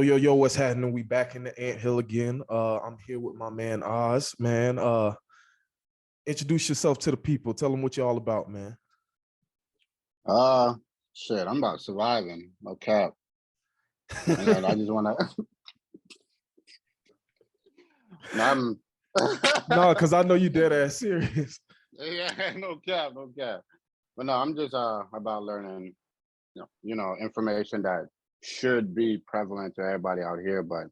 Yo, what's happening? We back in the anthill again. I'm here with my man Oz. Man, introduce yourself to the people. Tell them what you're all about, man. Uh, Shit, I'm about surviving. No cap. I just want to. I'm. No, because I know you dead ass serious. Yeah, no cap, no cap. But no, I'm just about learning, information that should be prevalent to everybody out here, but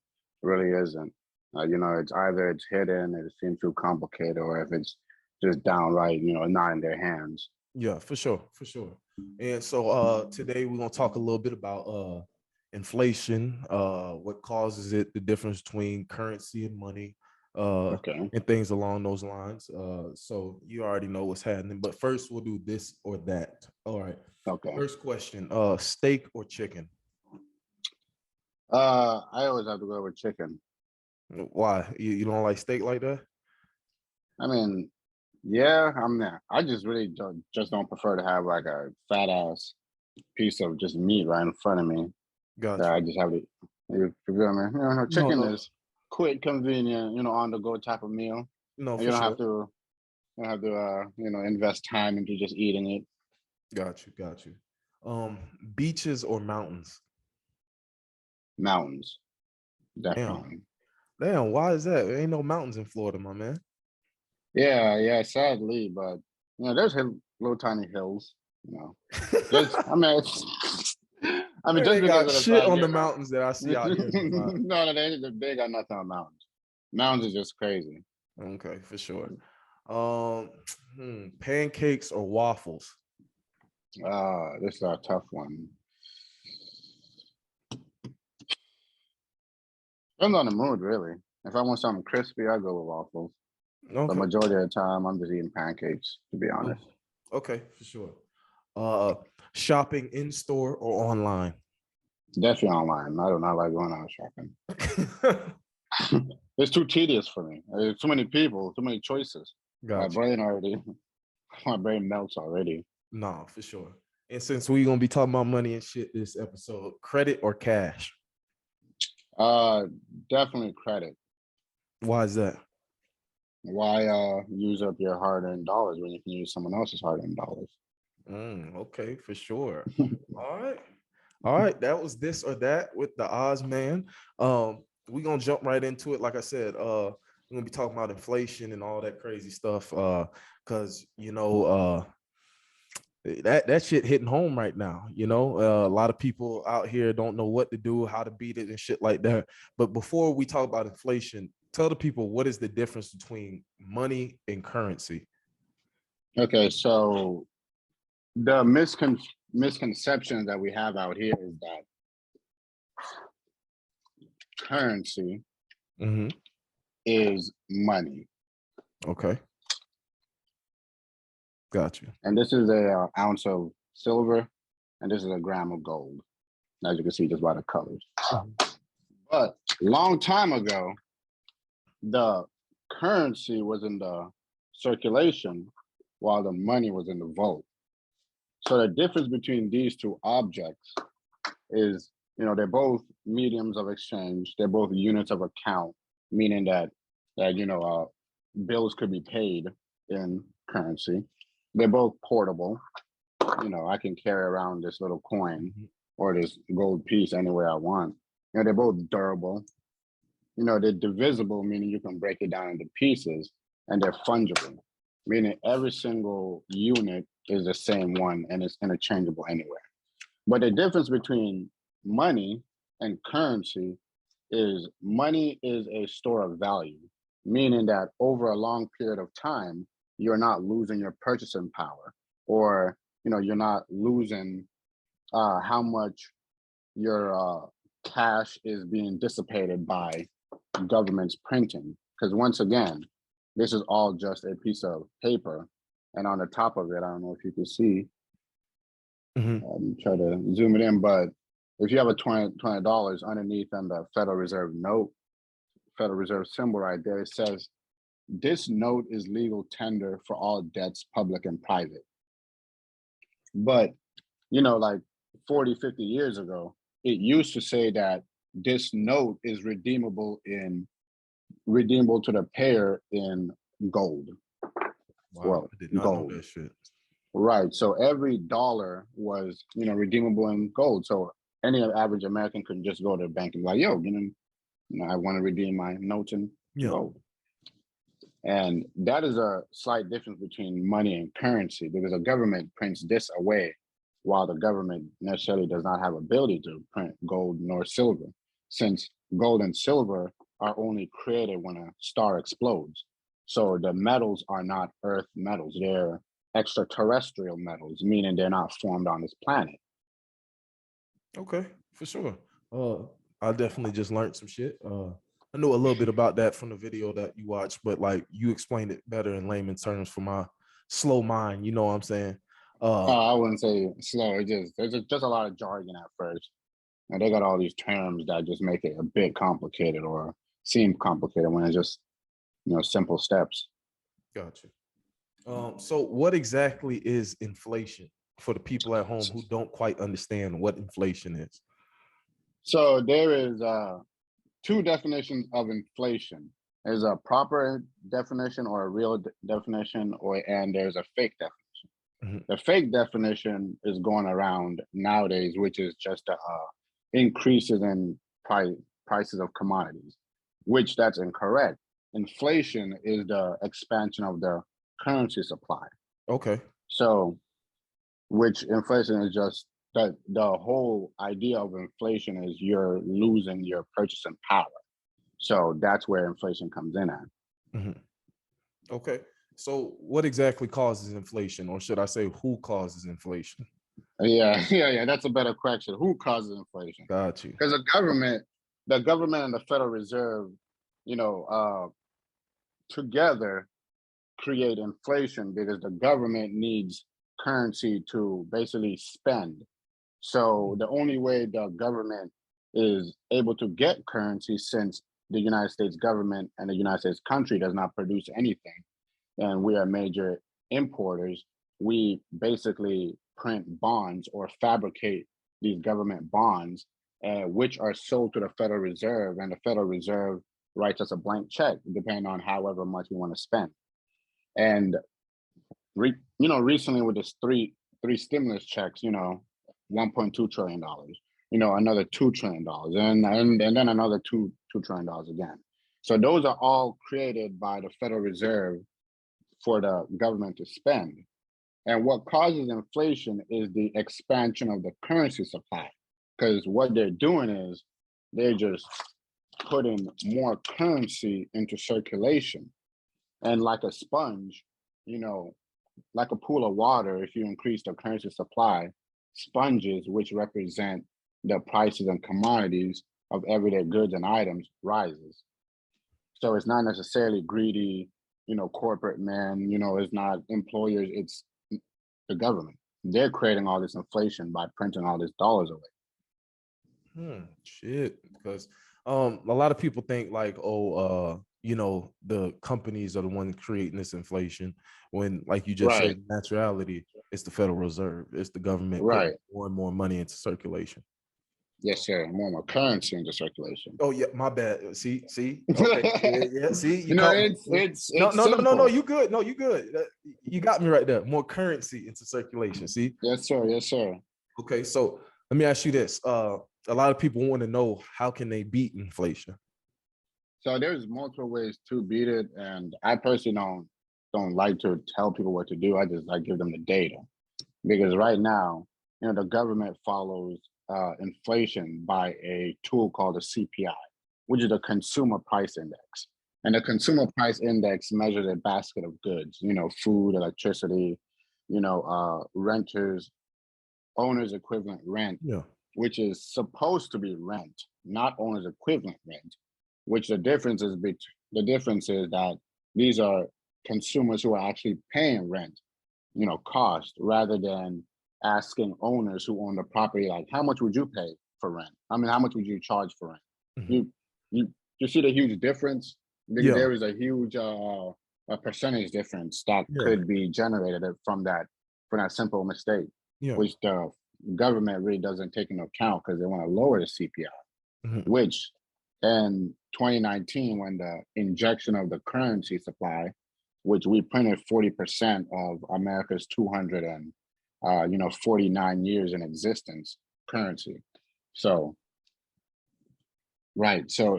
really isn't. It's either it's hidden, it seems too complicated, or if it's just downright, not in their hands. Yeah, for sure, for sure. And so today we're gonna talk a little bit about inflation, what causes it, the difference between currency and money, Okay. and things along those lines. So you already know what's happening, but first we'll do this or that. All right. Okay. First question, steak or chicken? I always have to go with chicken. Why? You don't like steak like that? I mean, yeah, I'm there. I just really just don't prefer to have like a fat ass piece of just meat right in front of me. That Gotcha. I just have to. You feel me? No, Chicken no, is quick, convenient, on the go type of meal. no, And for sure. you don't have to, invest time into just eating it. Got you. Beaches or mountains? Mountains, Damn, definitely. damn. Why is that? There ain't no mountains in Florida, my man. Yeah, sadly, but there's little tiny hills. Just I mean, Man, just they because got of the shit fact on the mountains that I see out here in the vibe. no, they got nothing on mountains. Mountains is just crazy. Okay, for sure. Pancakes or waffles? This is a tough one. Depends on the mood, really. If I want something crispy, I go with waffles. But Okay. majority of the time, I'm just eating pancakes, to be honest. Okay, for sure. Shopping in store or online? Definitely online. I do not like going out shopping. It's too tedious for me. There's too many people, too many choices. My Gotcha. brain already, my brain melts already. No, for sure. And since we're gonna be talking about money and shit this episode, credit or cash? Uh, Definitely credit. Why is that? Why use up your hard-earned dollars when you can use someone else's hard-earned dollars? Okay, for sure. All right. All right. That was this or that with the Oz man. We're gonna jump right into it. Like I said, we're gonna be talking about inflation and all that crazy stuff. Because that shit hitting home right now. A lot of people out here don't know what to do, how to beat it, and shit like that. But before we talk about inflation, tell the people what is the difference between money and currency. Okay, so the misconception that we have out here is that currency is money. Okay. Got you. And this is a ounce of silver, and this is a gram of gold, as you can see just by the colors. But long time ago, the currency was in the circulation while the money was in the vault. So the difference between these two objects is, they're both mediums of exchange. They're both units of account, meaning that bills could be paid in currency. They're both portable. I can carry around this little coin or this gold piece anywhere I want. They're both durable. They're divisible, meaning you can break it down into pieces, and they're fungible, meaning every single unit is the same one and it's interchangeable anywhere. But the difference between money and currency is money is a store of value, meaning that over a long period of time, you're not losing your purchasing power, or you're not losing how much your cash is being dissipated by government's printing. Because once again, this is all just a piece of paper, and on the top of it, I don't know if you can see. Try to zoom it in, but if you have a $20 underneath on the Federal Reserve note, Federal Reserve symbol right there, it says, "This note is legal tender for all debts, public and private." But, like 40, 50 years ago, it used to say that this note is redeemable to the payer in gold. Wow, Well, I did not know gold. that shit. Right. So every dollar was, redeemable in gold. So any average American could just go to the bank and be like, yo, I want to redeem my notes in gold. And that is a slight difference between money and currency, because the government prints this away while the government necessarily does not have ability to print gold nor silver, since gold and silver are only created when a star explodes. So the metals are not earth metals, they're extraterrestrial metals, meaning they're not formed on this planet. Okay, for sure. I definitely just learned some shit. I know a little bit about that from the video that you watched, but like you explained it better in layman terms for my slow mind. You know what I'm saying? I wouldn't say slow. There's just a lot of jargon at first, and they got all these terms that just make it a bit complicated or seem complicated when it's just simple steps. Gotcha. So what exactly is inflation for the people at home who don't quite understand what inflation is? So there is two definitions of inflation. There's a proper definition or a real definition, and there's a fake definition. The fake definition is going around nowadays, which is just increases in prices of commodities, which that's incorrect. Inflation is the expansion of the currency supply. Okay. So, which inflation is just that the whole idea of inflation is you're losing your purchasing power. So that's where inflation comes in at. Okay. So what exactly causes inflation, or should I say who causes inflation? Yeah. That's a better question. Who causes inflation? Got you. Because the government and the Federal Reserve, together create inflation because the government needs currency to basically spend. So the only way the government is able to get currency, since the United States government and the United States country does not produce anything, and we are major importers, we basically print bonds or fabricate these government bonds, which are sold to the Federal Reserve, and the Federal Reserve writes us a blank check depending on however much we want to spend. And recently with this three stimulus checks, $1.2 trillion, another $2 trillion, and then another $2 trillion again. So those are all created by the Federal Reserve for the government to spend. And what causes inflation is the expansion of the currency supply, because what they're doing is they're just putting more currency into circulation. And like a sponge, like a pool of water, if you increase the currency supply, sponges, which represent the prices and commodities of everyday goods and items, rises. So it's not necessarily greedy, corporate men, it's not employers, it's the government. They're creating all this inflation by printing all these dollars away. Shit. Because a lot of people think like, the companies are the ones creating this inflation, when, like you just said, naturality, it's the Federal Reserve, it's the government putting more and more money into circulation. Yes, sir. More currency into circulation. Oh yeah, my bad. See. Okay. Yeah. See, you caught me. It's no. You good? No, you good. You got me right there. More currency into circulation. See. Yes, sir. Okay, so let me ask you this. A lot of people want to know, how can they beat inflation? So there's multiple ways to beat it, and I personally don't like to tell people what to do. I just give them the data, because right now, the government follows inflation by a tool called the CPI, which is the Consumer Price Index. And the Consumer Price Index measures a basket of goods, food, electricity, renters, owner's equivalent rent, which is supposed to be rent, not owner's equivalent rent. Which the difference is that these are consumers who are actually paying rent, cost, rather than asking owners who own the property, like, how much would you pay for rent? I mean, how much would you charge for rent? You see the huge difference? Because there is a huge a percentage difference that could be generated from that simple mistake, which the government really doesn't take into account because they want to lower the CPI. which in 2019, when the injection of the currency supply, which we printed 40% of America's 249 years in existence currency. So, right. So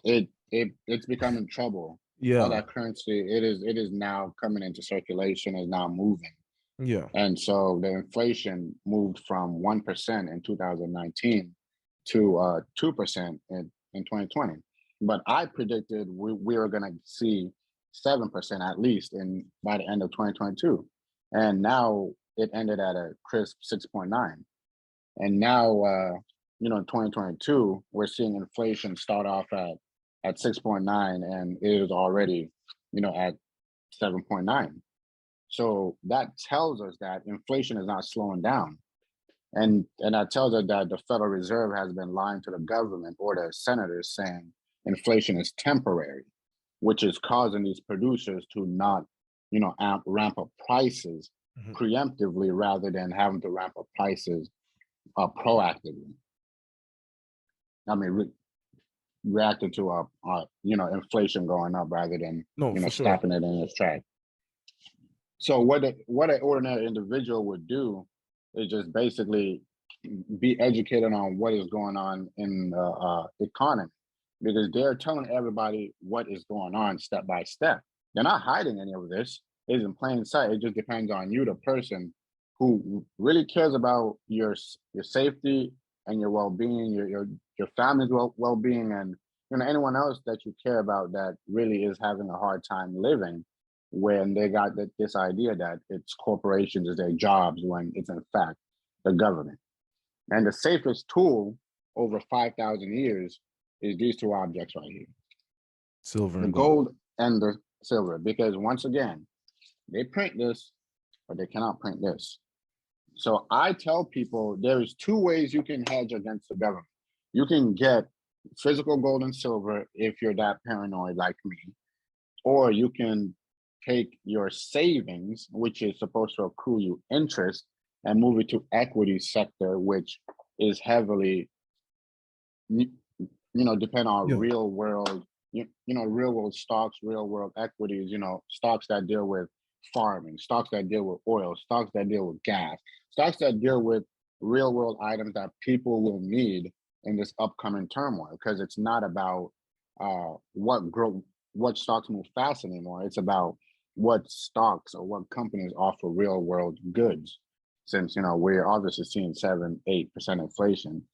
it's becoming trouble. All Yeah. that currency, it is now coming into circulation, is now moving. Yeah. And so the inflation moved from 1% in 2019 to 2% in 2020. But I predicted we were going to see 7% at least by the end of 2022. And now it ended at a crisp 6.9. And now, in 2022, we're seeing inflation start off at 6.9, and it is already, at 7.9. So that tells us that inflation is not slowing down. And that tells us that the Federal Reserve has been lying to the government or the senators, saying inflation is temporary, which is causing these producers to not, ramp up prices preemptively rather than having to ramp up prices proactively. I mean, reacting to inflation going up rather than No, for sure. stopping it in its track. So what an ordinary individual would do is just basically be educated on what is going on in the economy, because they're telling everybody what is going on step by step. They're not hiding any of this. It's in plain sight. It just depends on you, the person who really cares about your safety and your well-being, your family's well-being, and anyone else that you care about that really is having a hard time living, when they got this idea that it's corporations, is their jobs, when it's in fact the government. And the safest tool over 5,000 years is these two objects right here: Silver the and gold. gold and the silver. Because once again, they print this, but they cannot print this. So I tell people there's two ways you can hedge against the government. You can get physical gold and silver if you're that paranoid like me, or you can take your savings, which is supposed to accrue you interest, and move it to equity sector, which is heavily, depend on Yeah. real world, real world stocks, real world equities, stocks that deal with farming, stocks that deal with oil, stocks that deal with gas, stocks that deal with real world items that people will need in this upcoming turmoil. Because it's not about what stocks move fast anymore. It's about what stocks or what companies offer real world goods. Since we're obviously seeing 7-8% inflation.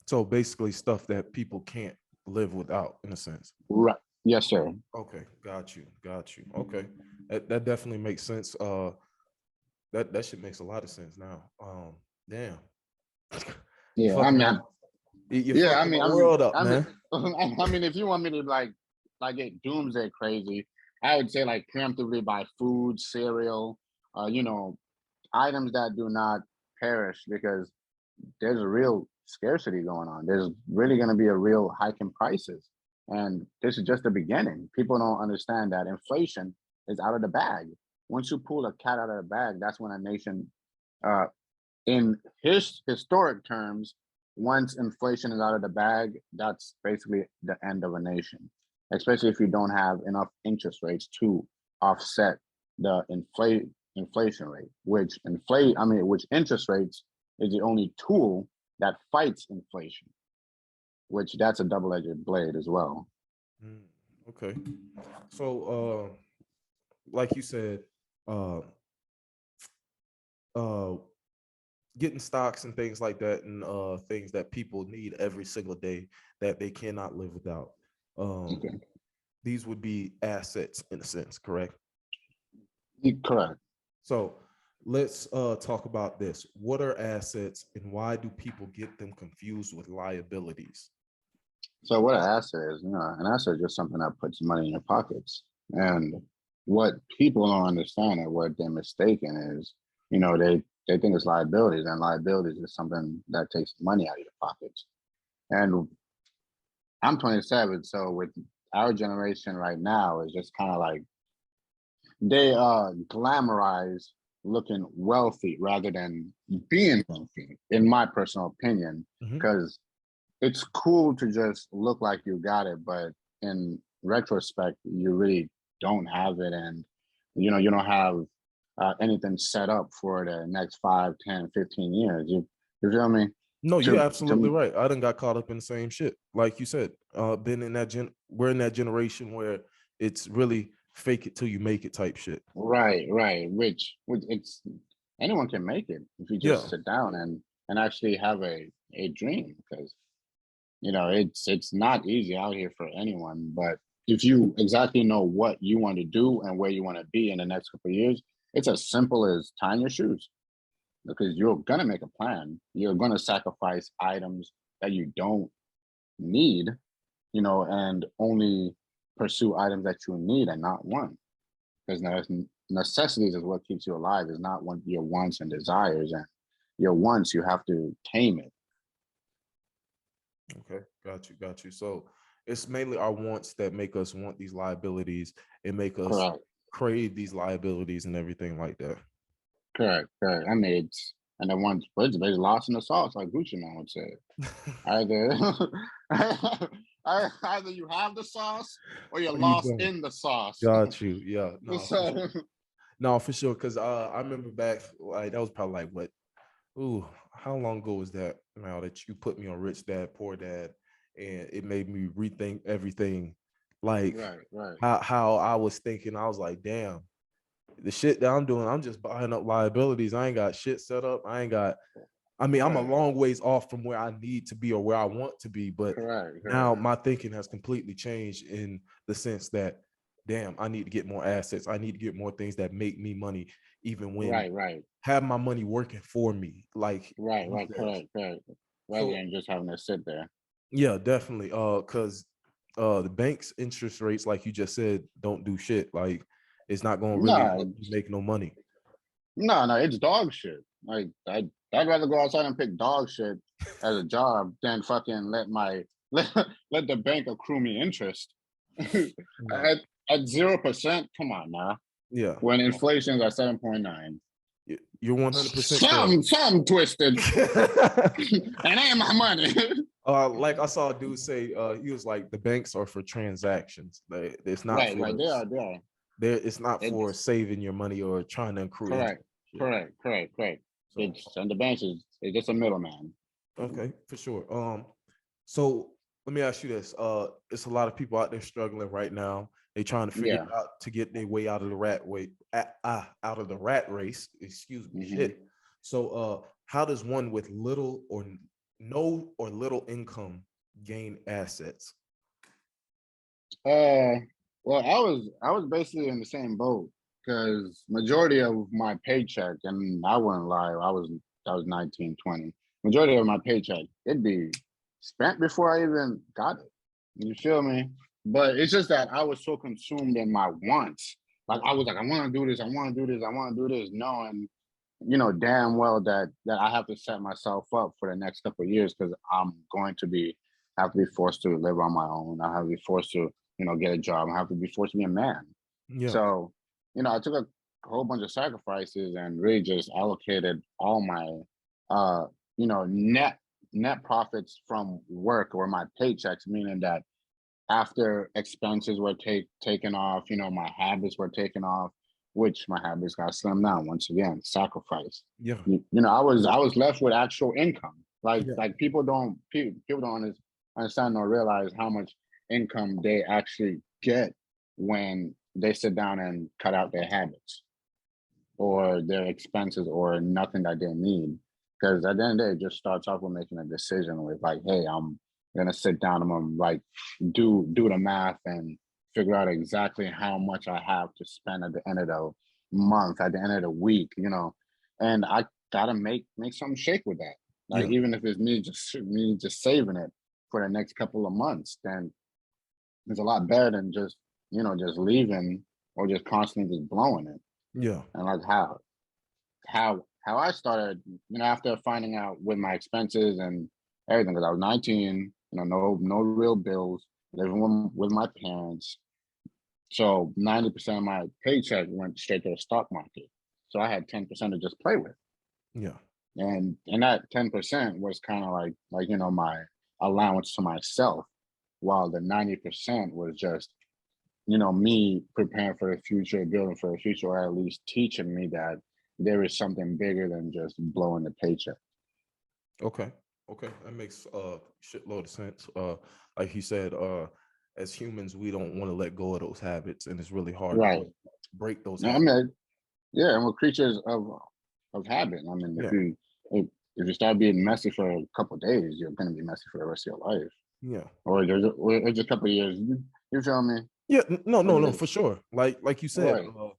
So basically stuff that people can't live without, in a sense. Right. Yes, sir. Okay, got you. Okay. That definitely makes sense. That shit makes a lot of sense now. Damn. You Yeah, I fucking mean, you yeah, fucking my world up, I mean, man. I mean, if you want me to get doomsday crazy, I would say like preemptively buy food, cereal, items that do not perish, because there's a real scarcity going on. There's really going to be a real hike in prices. And this is just the beginning. People don't understand that inflation is out of the bag. Once you pull a cat out of the bag, that's when a nation, uh, in historic terms, once inflation is out of the bag, that's basically the end of a nation, especially if you don't have enough interest rates to offset the inflation rate, which interest rates is the only tool that fights inflation, which that's a double-edged blade as well. Okay. So like you said, uh uh getting stocks and things like that, and things that people need every single day that they cannot live without. Okay. These would be assets in a sense, correct? Correct. So let's talk about this. What are assets and why do people get them confused with liabilities? So what an asset is, an asset is just something that puts money in your pockets. And what people don't understand, and what they're mistaken is, they think it's liabilities, and liabilities is something that takes money out of your pockets. And I'm 27, so with our generation right now, is just kind of like they glamorize looking wealthy rather than being wealthy, in my personal opinion, because it's cool to just look like you got it, but in retrospect, you really don't have it. And, you don't have anything set up for the next 5, 10, 15 years. You feel me? No, you're absolutely right. I done got caught up in the same shit. Like you said, been in that we're in that generation where it's really fake it till you make it type shit. Right. Which it's anyone can make it if you just sit down and actually have a dream, because it's not easy out here for anyone. But if you exactly know what you want to do and where you want to be in the next couple of years, it's as simple as tying your shoes, because you're going to make a plan. You're going to sacrifice items that you don't need, and only pursue items that you need and not want. Because necessities is what keeps you alive, is not your wants and desires. And your wants, you have to tame it. Okay, got you. So it's mainly our wants that make us want these liabilities and make us crave these liabilities and everything like that. Correct. I mean, and then once it's lost in the sauce, like Gucci Man would say. Either you have the sauce or you're lost in the sauce. Got you. Yeah. No, no, for sure. Because I remember back, like that was probably like what? Ooh, how long ago was that? Now that you put me on Rich Dad, Poor Dad, and it made me rethink everything. Like how I was thinking. I was like, damn, the shit that I'm doing, I'm just buying up liabilities. I ain't got shit set up. I'm a long ways off from where I need to be or where I want to be. But now my thinking has completely changed in the sense that, damn, I need to get more assets. I need to get more things that make me money, even when have my money working for me. Like correct. Rather than just having to sit there. Yeah, definitely. Because the bank's interest rates, like you just said, don't do shit. Like it's not going to really make no money. No, it's dog shit. Like I'd rather go outside and pick dog shit as a job than fucking let the bank accrue me interest at 0%. Come on now. Yeah. When inflation is at 7.9. You're 100% something twisted. And ain't my money. Like I saw a dude say, he was like, the banks are for transactions. It's not they are. It's not for saving your money or trying to accrue. Correct. And the banks is just a middleman. Okay, for sure. So let me ask you this. It's a lot of people out there struggling right now. They trying to figure out to get their way out of the rat race. Excuse me. Shit. So how does one with little or no or little income gain assets? Well, I was basically in the same boat, because majority of my paycheck, and I wouldn't lie, I was 19, 20. Majority of my paycheck, it'd be spent before I even got it. You feel me? But it's just that I was so consumed in my wants. Like I was like, I want to do this, I want to do this, I want to do this, knowing, damn well that I have to set myself up for the next couple of years, because I'm going to have to be forced to live on my own. I have to be forced to, get a job. I have to be forced to be a man. Yeah. So, I took a whole bunch of sacrifices and really just allocated all my, net profits from work, or my paychecks, meaning that after expenses were taken off, my habits were taken off, which my habits got slimmed down once again, sacrifice. Yeah. I was left with actual income. Like people don't understand or realize how much income they actually get when they sit down and cut out their habits or their expenses or nothing that they need. Because at the end of the day, it just starts off with making a decision with like, hey, I'm gonna sit down, I'm gonna like do the math and figure out exactly how much I have to spend at the end of the month, at the end of the week, and I gotta make something shake with that. Like even if it's me just saving it for the next couple of months, then it's a lot better than just leaving or just constantly just blowing it. Yeah. And like how I started, after finding out with my expenses and everything, because I was 19, no real bills, living with my parents. So 90% of my paycheck went straight to the stock market. So I had 10% to just play with. Yeah. And that 10% was kind of like my allowance to myself, while the 90% was just me preparing for the future, building for the future, or at least teaching me that there is something bigger than just blowing the paycheck. Okay. Okay. That makes shitload of sense. Like you said, as humans, we don't want to let go of those habits, and it's really hard Right. to break those I habits. mean, yeah, and we're creatures of habit. I mean, Yeah. if you start being messy for a couple of days, you're gonna be messy for the rest of your life. Yeah. Or there's a couple of years. You feel me? Yeah. No, Or no, no, just for sure. Like you said, right.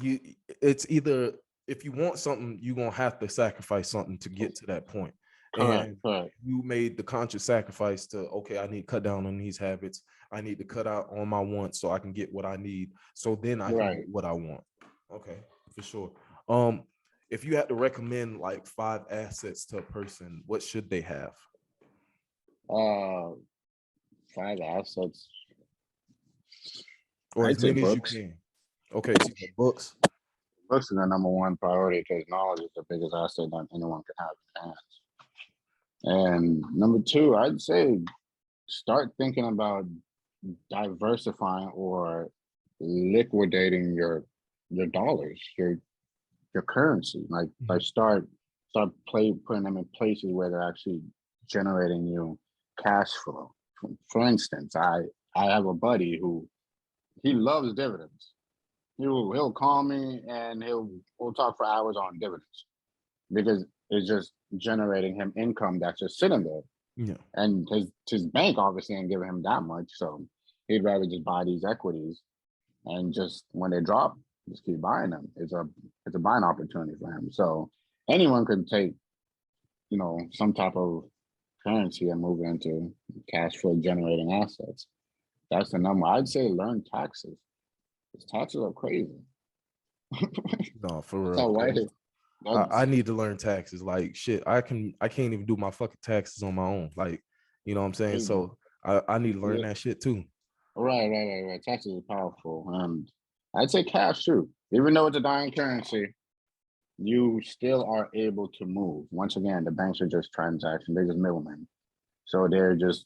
you it's either if you want something, you're gonna have to sacrifice something to get to that point. Correct. And Correct. you made the conscious sacrifice to, okay, I need to cut down on these habits. I need to cut out on my wants so I can get what I need. So then I can Right. get what I want. Okay, for sure. If you had to recommend like 5 assets to a person, what should they have? Uh, 5 assets. Or as I'd say many as you books. can. Okay, so you got books. Books is the number one priority because knowledge is the biggest asset that anyone can have in their hands. And number two, I'd say start thinking about diversifying or liquidating your dollars, your currency. Like putting them in places where they're actually generating you cash flow. For instance, I have a buddy who he loves dividends. He'll call me and we'll talk for hours on dividends because it's just generating him income that's just sitting there. Yeah. And his bank obviously ain't giving him that much, so he'd rather just buy these equities and just when they drop, just keep buying them. It's a buying opportunity for him. So anyone could take some type of currency and move it into cash flow generating assets. That's the number. I'd say learn taxes. Because taxes are crazy. No, for So real. why? I That's need to learn taxes. Like shit, I can't even do my fucking taxes on my own. Like, you know what I'm saying? crazy. So I need to learn Yeah. that shit too. Right. Taxes are powerful. And I'd say cash too. Even though it's a dying currency, you still are able to move. Once again, the banks are just transactions, they're just middlemen. So they're just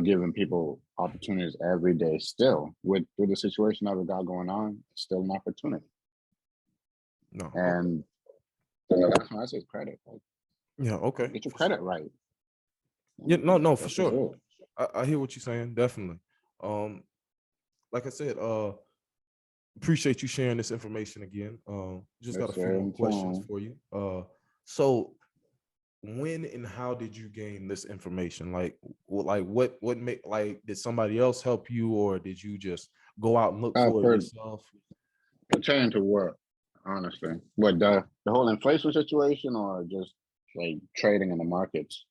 giving people opportunities every day still with the situation that we got going on, it's still an opportunity. No, okay. And the last one I say is credit. Like, Yeah, okay. get your For sure. credit right. Yeah, And no, for that's just sure. it. I hear what you're saying, definitely. Um, like I said, appreciate you sharing this information again. Just got Yes, a few sir. more questions Anytime. for you. So when and how did you gain this information? Like, what make like did somebody else help you, or did you just go out and look for it For yourself? pertaining to what, honestly? What the whole inflation situation or just like trading in the markets?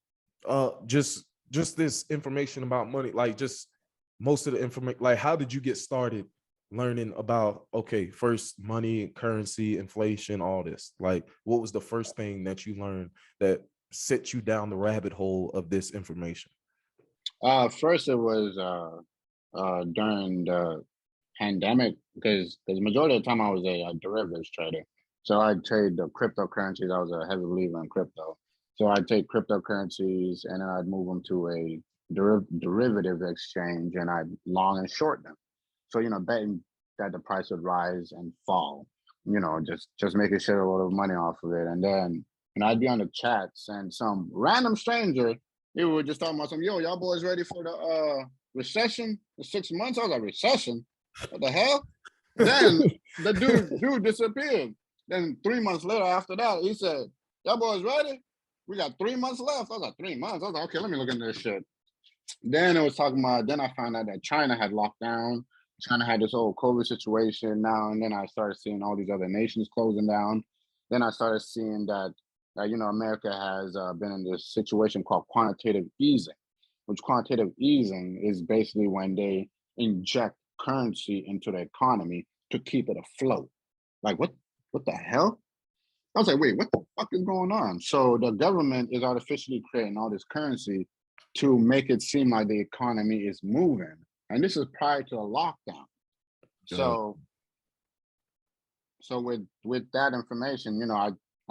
Just this information about money, like just most of the information. Like, how did you get started learning about, okay, first money, currency, inflation, all this? Like, what was the first thing that you learned that set you down the rabbit hole of this information? First it was during the pandemic because the majority of the time I was a derivatives trader. So I trade the cryptocurrencies. I was a heavy believer in crypto. So I'd take cryptocurrencies and then I'd move them to a derivative exchange and I'd long and short them. So, betting that the price would rise and fall, just making sure a lot of money off of it. And then, I'd be on the chats and some random stranger, he would just talking about some, yo, y'all boys ready for the recession? The 6 months? I was like, recession? What the hell? Then the dude disappeared. Then 3 months later, after that, he said, y'all boys ready? We got 3 months left. I was like, 3 months? I was like, okay, let me look into this shit. Then it was talking about, then I found out that China had locked down. China had this whole COVID situation now. And then I started seeing all these other nations closing down. Then I started seeing that, America has been in this situation called quantitative easing, which quantitative easing is basically when they inject currency into the economy to keep it afloat. Like, what the hell? I was like, wait, what the fuck is going on? So the government is artificially creating all this currency to make it seem like the economy is moving. And this is prior to the lockdown. Uh, So So with that information,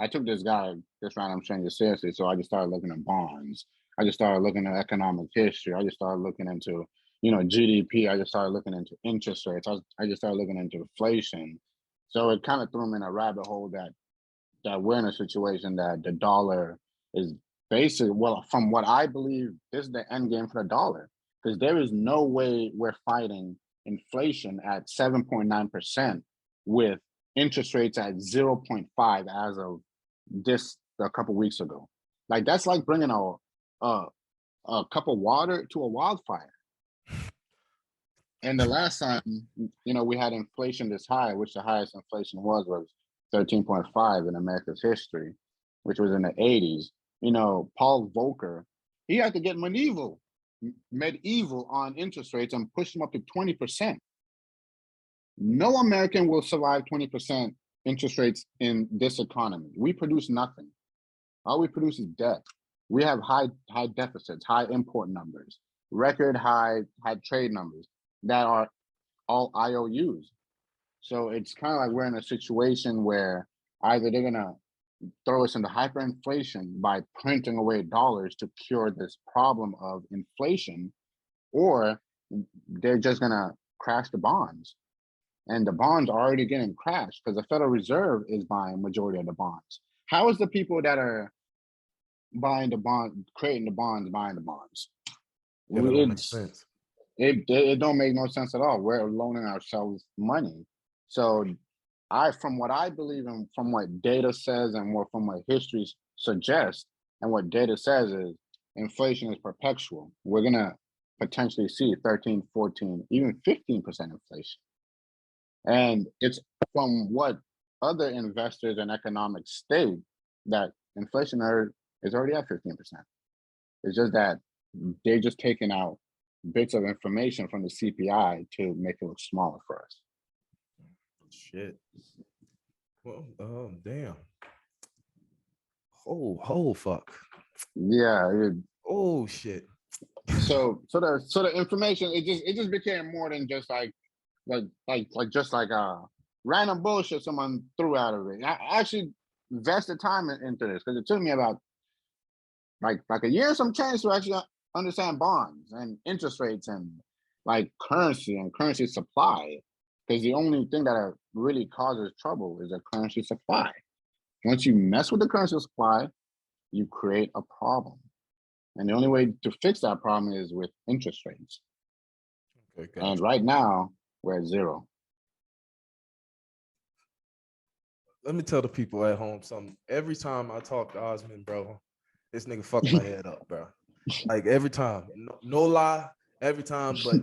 I took this guy, this random stranger, seriously. So I just started looking at bonds. I just started looking at economic history. I just started looking into, GDP. I just started looking into interest rates. I just started looking into inflation. So it kind of threw me in a rabbit hole that we're in a situation that the dollar is basically, well, from what I believe, this is the end game for the dollar, because there is no way we're fighting inflation at 7.9% with interest rates at 0.5 as of this a couple weeks ago. Like that's like bringing a cup of water to a wildfire. And the last time, we had inflation this high, which the highest inflation was 13.5 in America's history, which was in the 80s. Paul Volcker, he had to get medieval on interest rates and push them up to 20%. No American will survive 20% interest rates in this economy. We produce nothing. All we produce is debt. We have high deficits, high import numbers, record high trade numbers that are all IOUs. So it's kind of like we're in a situation where either they're gonna throw us into hyperinflation by printing away dollars to cure this problem of inflation, or they're just gonna crash the bonds. And the bonds are already getting crashed because the Federal Reserve is buying majority of the bonds. How is the people that are buying the bond, creating the bonds, buying the bonds? Yeah, that don't make sense. It don't make no sense at all. We're loaning ourselves money. So from what I believe and from what data says and from what history suggests and what data says is inflation is perpetual. We're gonna potentially see 13, 14, even 15% inflation. And it's from what other investors and economics state that inflation is already at 15%. It's just that they're just taking out bits of information from the CPI to make it look smaller for us. Shit. Well, damn. Oh, fuck. Yeah. Oh shit. So the information, it just became more than just like random bullshit someone threw out of it. I actually invested time into this because it took me about like a year some change to actually understand bonds and interest rates and like currency and currency supply. Because the only thing that really causes trouble is a currency supply. Once you mess with the currency supply, you create a problem. And the only way to fix that problem is with interest rates. Okay, gotcha. And right now, we're at zero. Let me tell the people at home something. Every time I talk to Osmond, bro, this nigga fuck my head up, bro. Like every time. No lie, every time, but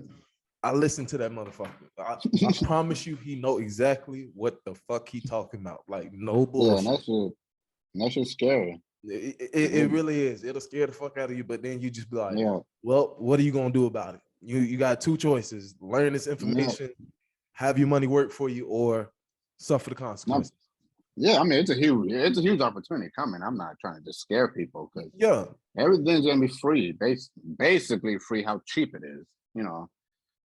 I listen to that motherfucker. I promise you, he know exactly what the fuck he talking about. Like no bullshit. Yeah, that's just scary. It really is. It'll scare the fuck out of you, but then you just be like, well, what are you gonna do about it? You got two choices: learn this information, have your money work for you, or suffer the consequences. Yeah, I mean it's a huge opportunity coming. I'm not trying to just scare people because everything's gonna be free, basically free. How cheap it is,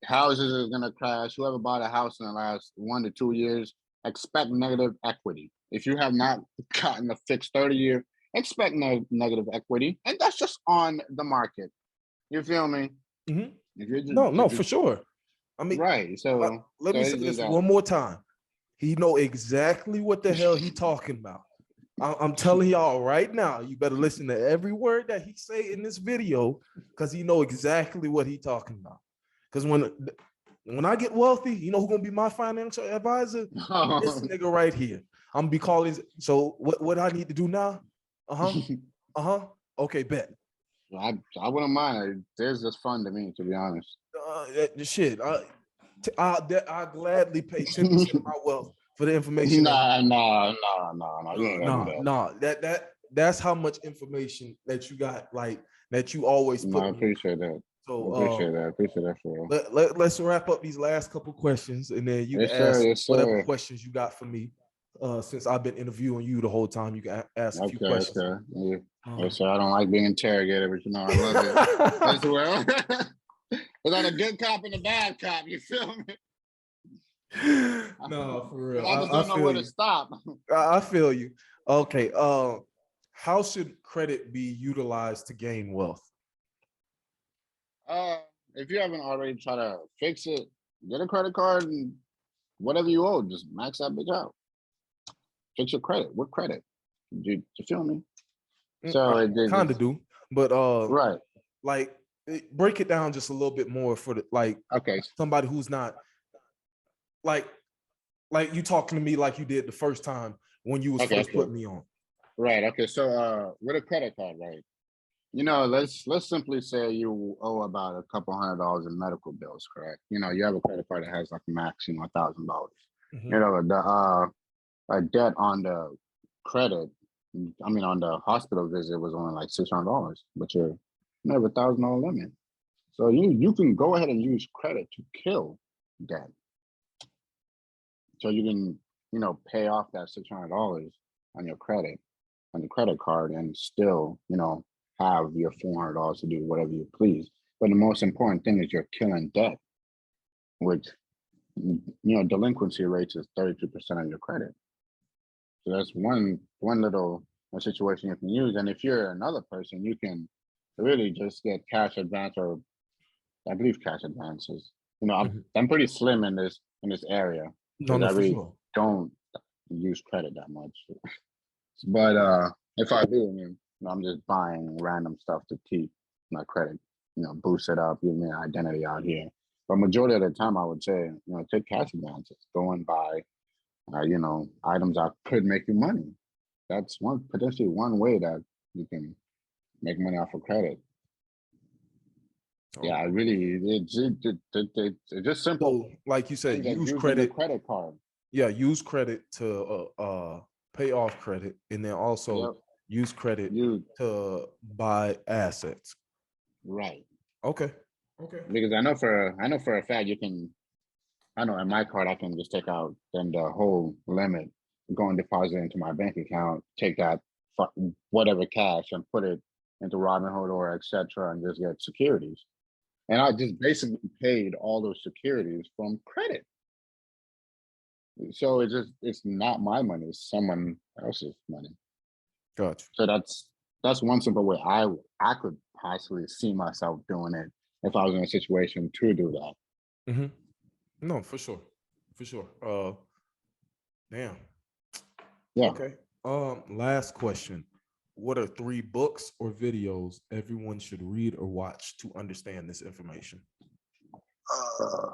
houses are gonna crash. Whoever bought a house in the last 1 to 2 years, expect negative equity. If you have not gotten a fixed 30-year, expect negative equity, and that's just on the market. You feel me? Mm-hmm. For sure. I mean, right. So let me say this one more time. He know exactly what the hell he talking about. I'm telling y'all right now, you better listen to every word that he say in this video because he know exactly what he talking about. Because when I get wealthy, you know who's gonna be my financial advisor? This nigga right here. I'm gonna be calling. So what I need to do now? Okay, bet. I wouldn't mind. It's just fun to me, to be honest. Shit. I gladly pay 10% of my wealth for the information. No. That's how much information that you got, like that you always put. I appreciate that. So I appreciate that for real. Let's wrap up these last couple questions, and then you can ask whatever questions you got for me. Since I've been interviewing you the whole time, you can ask a few questions. Okay. So I don't like being interrogated, but I love it as well. It's like a good cop and a bad cop. You feel me? No, for real. I just I don't know feel where to you. stop. I feel you. Okay. How should credit be utilized to gain wealth? Uh, if you haven't already tried to fix it, get a credit card and whatever you owe, just max that bitch out. Fix your credit. What credit? You feel me? So I it did kind of just do, but right. like break it down just a little bit more for the like Okay. somebody who's not like you talking to me like you did the first time when you was Okay. first Okay. putting me on. Right. Okay. So with a credit card, right? You know, let's simply say you owe about a couple $100 in medical bills, correct? You know, you have a credit card that has like max, $1,000. You Mhm. know, the a debt on the credit, I mean on the hospital visit was only like $600, but you have $1,000 limit. So you can go ahead and use credit to kill debt. So you can, pay off that $600 on your credit, on the credit card, and still, have your $400 to do whatever you please. But the most important thing is you're killing debt, which, delinquency rates is 32% of your credit. So that's one little situation you can use. And if you're another person, you can really just get cash advance, or I believe cash advances. Mhm. I'm pretty slim in this area No, because no, I for really sure. don't use credit that much. But if I do, I'm just buying random stuff to keep my credit, boost it up, give me an identity out here. But majority of the time, I would say, take cash advances, go and buy, items that could make you money. That's potentially one way that you can make money off of credit. Yeah, I Okay. really, it's just simple So, like you said, things as use using a credit. credit card. Yeah, use credit to pay off credit, and then also Yep, use credit you to buy assets. right. Okay. Okay. Because I know for a fact you can. I know in my card I can just take out then the whole limit, go and deposit it into my bank account, take that whatever cash and put it into Robinhood or etc. and just get securities. And I just basically paid all those securities from credit. So it's not my money, it's someone else's money. Gotcha. So that's one simple way I could possibly see myself doing it if I was in a situation to do that. Hmm. No, for sure. For sure. Damn. Yeah. Okay. Last question. What are 3 books or videos everyone should read or watch to understand this information? Uh,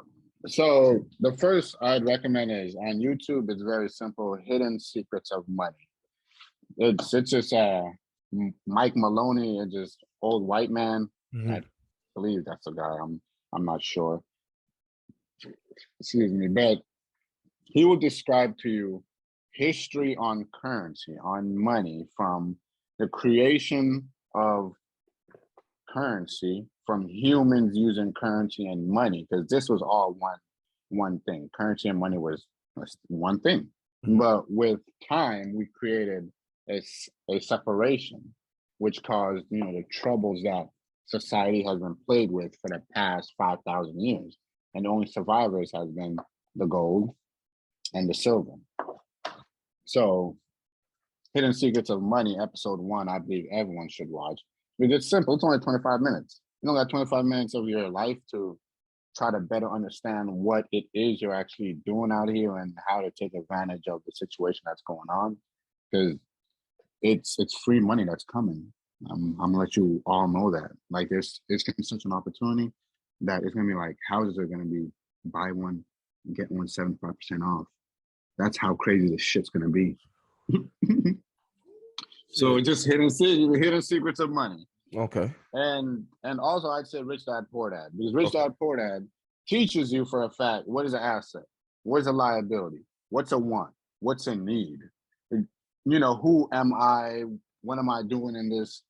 so the first I'd recommend is on YouTube. It's very simple. Hidden Secrets of Money. It's just Mike Maloney, and just old white man. I Mhm. believe that's the guy. I'm not sure. Excuse me, but he will describe to you history on currency, on money, from the creation of currency, from humans using currency and money, because this was all one thing. Currency and money was one thing. Mhm. But with time, we created a separation, which caused the troubles that society has been plagued with for the past 5,000 years. And the only survivors has been the gold and the silver. So Hidden Secrets of Money, episode 1, I believe everyone should watch. Because it's simple, it's only 25 minutes. You don't got 25 minutes of your life to try to better understand what it is you're actually doing out here and how to take advantage of the situation that's going on. Because it's free money that's coming. I'm gonna let you all know that. Like it's gonna be such an opportunity that it's gonna be like houses are gonna be buy one, get one 75% off. That's how crazy this shit's gonna be. So Shit. just hidden secrets of money. Okay. And also I'd say Rich Dad Poor Dad, because Rich Okay. Dad Poor Dad teaches you for a fact what is an asset, what is a liability, what's a want, what's a need. Who am I? What am I doing in this,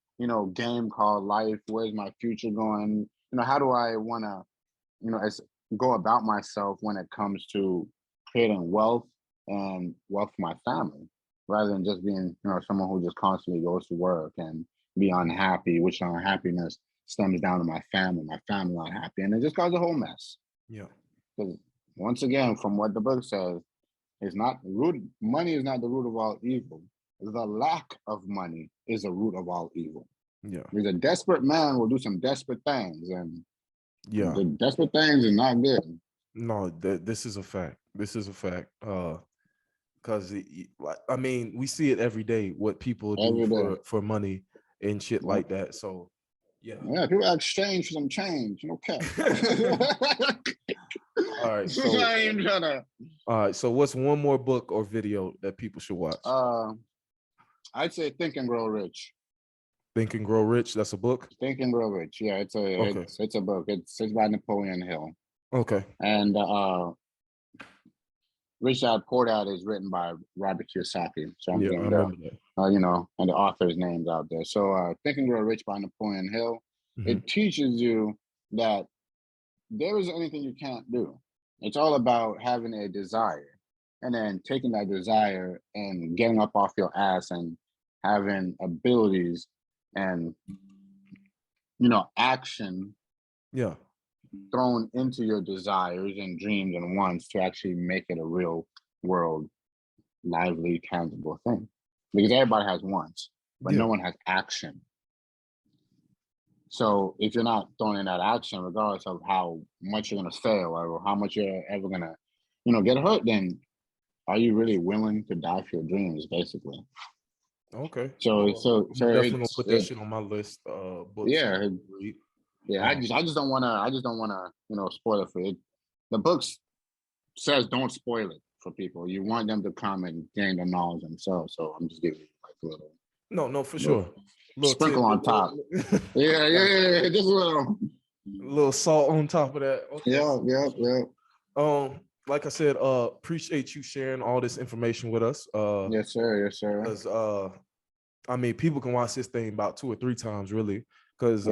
game called life? Where's my future going? How do I wanna, as go about myself when it comes to creating wealth and wealth for my family, rather than just being, someone who just constantly goes to work and be unhappy, which unhappiness stems down to my family not happy, and it just causes a whole mess. Yeah. once again, from what the book says, it's not root. Money is not the root of all evil. The lack of money is the root of all evil. Yeah. Because a desperate man will do some desperate things, and Yeah. the desperate things is not good. No, this is a fact. This is a fact. Because I mean, we see it every day what people do Every day. for money and shit Yeah. like that. So yeah. Yeah, people exchange for some change. Okay. All right. So I ain't gonna. all right. So what's one more book or video that people should watch? I'd say Think and Grow Rich. Think and Grow Rich. That's a book. Think and Grow Rich. Yeah, it's a book. It's by Napoleon Hill. Okay. And Rich Dad Poor Dad is written by Robert Kiyosaki. So I'm getting and the author's names out there. So Think and Grow Rich by Napoleon Hill. Mm-hmm. It teaches you that there isn't anything you can't do. It's all about having a desire and then taking that desire and getting up off your ass and having abilities and, action thrown into your desires and dreams and wants to actually make it a real world, lively, tangible thing. Because everybody has wants, but no one has action. So if you're not throwing in that action, regardless of how much you're gonna fail or how much you're ever gonna, get hurt, then are you really willing to die for your dreams, basically? Okay. So I'm definitely gonna put that shit on my list. Books. Yeah. Yeah. I just don't wanna spoil it for you. The books says don't spoil it for people. You want them to come and gain the knowledge themselves. So I'm just giving you like a little. No, for sure. Sprinkle on top. Yeah. Just a little salt on top of that. Okay. Yeah. Like I said, appreciate you sharing all this information with us. Yes, sir. Because I mean, people can watch this thing about 2 or 3 times, really, because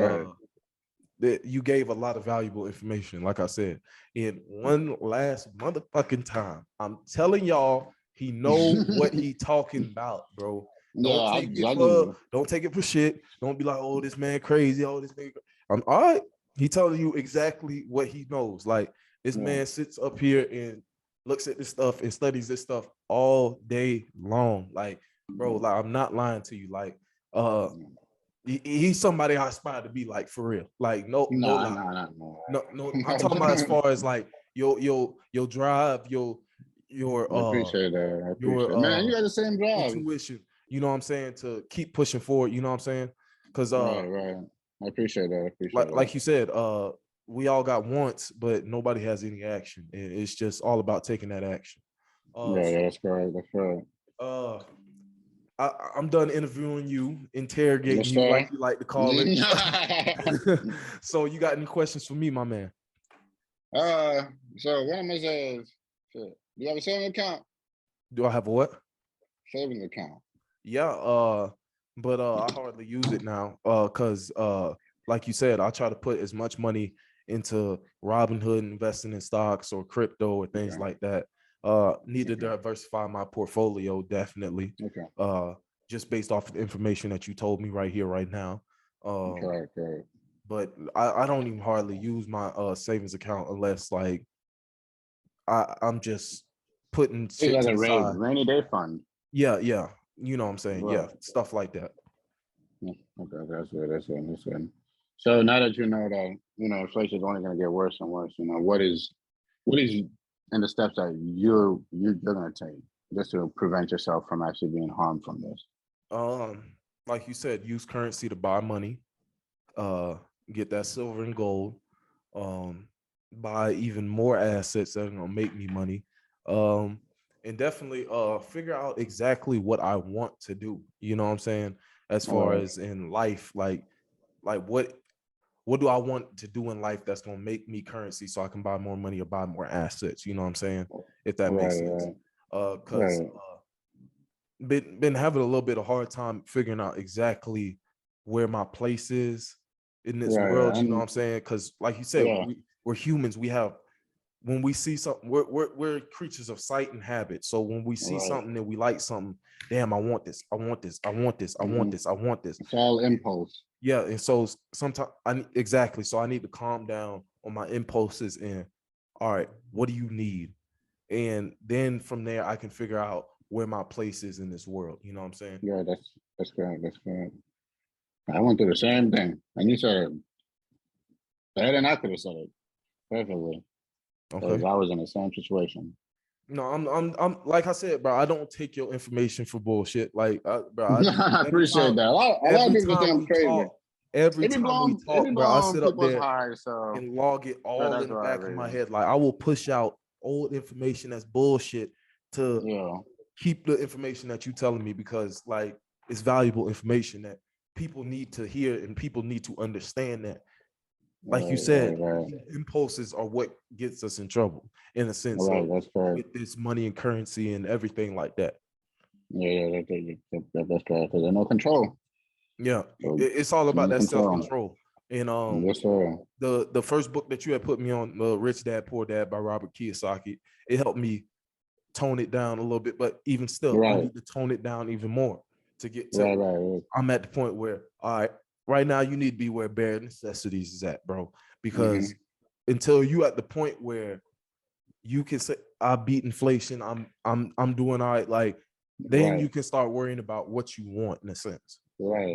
you gave a lot of valuable information. Like I said, in one last motherfucking time, I'm telling y'all, he know what he talking about, bro. Don't take it for shit. Don't be like, oh, this man crazy. Oh, this man. I'm all right. He telling you exactly what he knows. Like this man sits up here and looks at this stuff and studies this stuff all day long. Like, bro, like I'm not lying to you. Like, he's somebody I aspire to be like for real. Like, no. I'm talking about as far as like your drive, your I appreciate that. Man, you got the same drive. Intuition. You know what I'm saying? To keep pushing forward. You know what I'm saying? Because right. I appreciate that. Like you said, we all got wants, but nobody has any action. And it's just all about taking that action. That's correct. That's right. I'm done interviewing you, interrogating you, like you like to call it. So you got any questions for me, my man? So what I'm gonna say is, do you have a savings account? Do I have a what? Savings account. Yeah, but I hardly use it now, because like you said, I try to put as much money into Robinhood, investing in stocks or crypto or things like that. Need to diversify my portfolio, definitely. Just based off of the information that you told me right here, right now. But I don't even hardly use my savings account unless like I'm just putting shit like to a the side. Rainy day fund. Yeah. You know what I'm saying? Right. Yeah, stuff like that. Okay, that's good. So now that you know that, inflation is only going to get worse and worse, what is in the steps that you're going to take just to prevent yourself from actually being harmed from this? Like you said, use currency to buy money, get that silver and gold, buy even more assets that are going to make me money. And definitely figure out exactly what I want to do. You know what I'm saying? As far as in life, like what do I want to do in life that's gonna make me currency so I can buy more money or buy more assets? You know what I'm saying? If that makes sense. Because been having a little bit of hard time figuring out exactly where my place is in this world. You know what I'm saying? Because like you said, we're humans. We have, when we see something, we're creatures of sight and habit. So when we see something and we like something, damn, I want this. It's all impulse. Yeah, and so sometimes So I need to calm down on my impulses and all right, what do you need? And then from there, I can figure out where my place is in this world. You know what I'm saying? Yeah, that's good. That's good. I went through the same thing, and you said it better than I could have said it perfectly because Okay. I was in the same situation. No, I'm like I said, bro. I don't take your information for bullshit. Like, bro, I every appreciate time, that. A lot of every people just think time I'm we crazy. talk, every It be time we blowing, it be talk, bro, I blowing sit up people's there highs, so and log it all that's in the why I back of read my it. head. Like, I will push out old information that's bullshit to Yeah, keep the information that you telling me because, like, it's valuable information that people need to hear and people need to understand that. Like you said, right. impulses are what gets us in trouble in a sense Right, of that's correct. with this money and currency and everything like that. That's correct. Because there's no control. Yeah, So it's all about in that control. self-control. And Yes, sir. the first book that you had put me on, Rich Dad Poor Dad by Robert Kiyosaki, it helped me tone it down a little bit, but even still, I Right, need to tone it down even more to get to. right. I'm at the point where, all right, right now you need to be where bare necessities is at, bro, Mm-hmm. because until you at the point where you can say I beat inflation, I'm doing all right, like then Right, you can start worrying about what you want in a sense. right.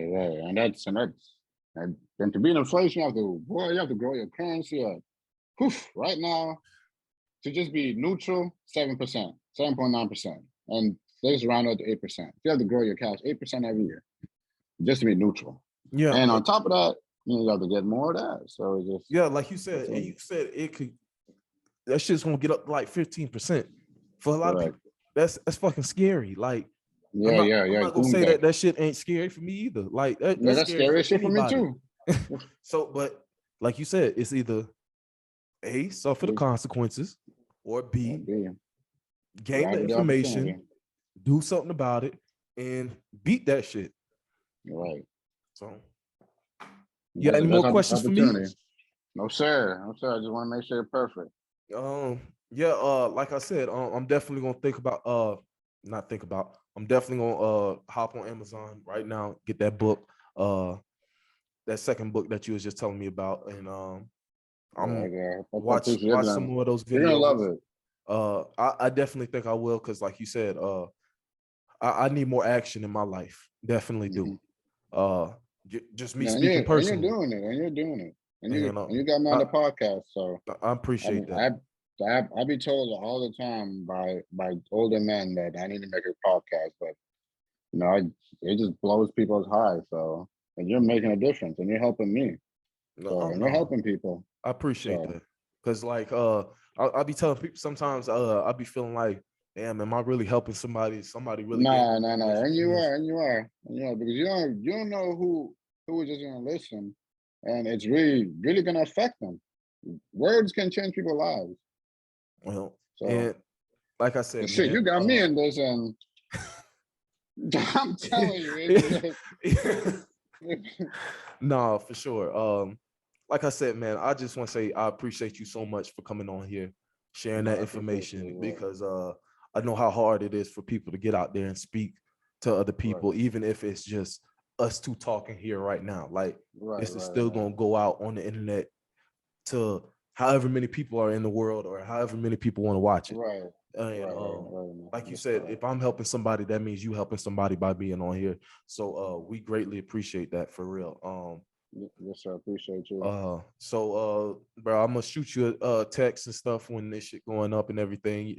And then to beat inflation, you have to grow your currency up. Poof, right now, to just be neutral, 7%, 7.9%. And they just round up to 8%. You have to grow your cash 8% every year just to be neutral. Yeah, And on top of that, you have to get more of that. So it's just yeah, like you said, and you said it could that shit's gonna get up to like 15%. For a lot of correct. people, that's fucking scary. Like Yeah. I'm not gonna say Doomsday. that shit ain't scary for me either. Like Yeah, that's that's scary for scary shit for me anybody. too. So, but like you said, it's either A, suffer the consequences, or B, B, gain the grab the information, opportunity. do something about it, and beat that shit. You're right. So, you got any more That's questions for me? opportunity. No, sir. No, sir. I just want to make sure it's perfect. Yeah, like I said, I'm definitely gonna think about not think about, I'm definitely gonna hop on Amazon right now, get that book, that second book that you was just telling me about, and I'm Yeah. I appreciate watch it. some more of those You're gonna love videos. it. I definitely think I will, because like you said, I need more action in my life. Definitely do. Mhm. Just me Yeah, speaking and you're personally, doing it, and you're doing it, and and you got me on I, the podcast. So I appreciate that. I be told all the time by older men that I need to make a podcast, but it just blows people's hearts. So and you're making a difference, and you're helping me. No, So oh and you're no, helping people. I appreciate So that. Cause like I'll be telling people sometimes I'll be feeling like, damn, am I really helping somebody? Is somebody really getting no, any no, no, information and from you this? are, because you don't know who is just gonna listen, and it's really gonna affect them. Words can change people's lives. Well, So and like I said, shit, man, you got me in this, and I'm telling you, it's no, for sure. Like I said, man, I just want to say I appreciate you so much for coming on here, sharing no, that I appreciate information, you. because I know how hard it is for people to get out there and speak to other Right, people, even if it's just us two talking here right now. Like right, this is right, still gonna go out on the internet to however many people are in the world or however many people want to watch it. right, And right. like you That's said, correct. if I'm helping somebody, that means you helping somebody by being on here. So we greatly appreciate that, for real. Yes, sir. Appreciate you. Bro, I'm gonna shoot you a text and stuff when this shit going up and everything.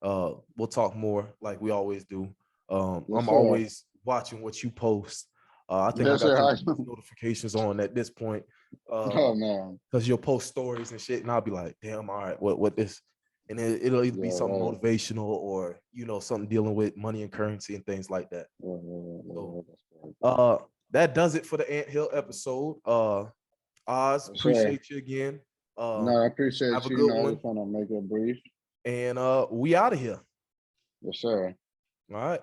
We'll talk more like we always do. Yes, I'm sir. always watching what you post. I think I Yes, got sir. your notifications on at this point. Oh man. Because you'll post stories and shit, and I'll be like, damn, all right, what this? And it'll either be Yeah, something right. motivational or something dealing with money and currency and things like that. So That's correct. that does it for the Ant Hill episode. Oz, Yes, sir. appreciate you again. No, I appreciate Have a you. good I one. just want to make it brief. And we out of here. Yes, sir. All right.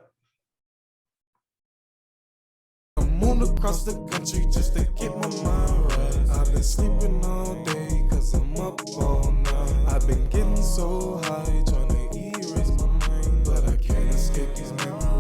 I moved across the country just to get my mind right. I've been sleeping all day cause I'm up all night. I've been getting so high, trying to erase my mind, but I can't escape these memories.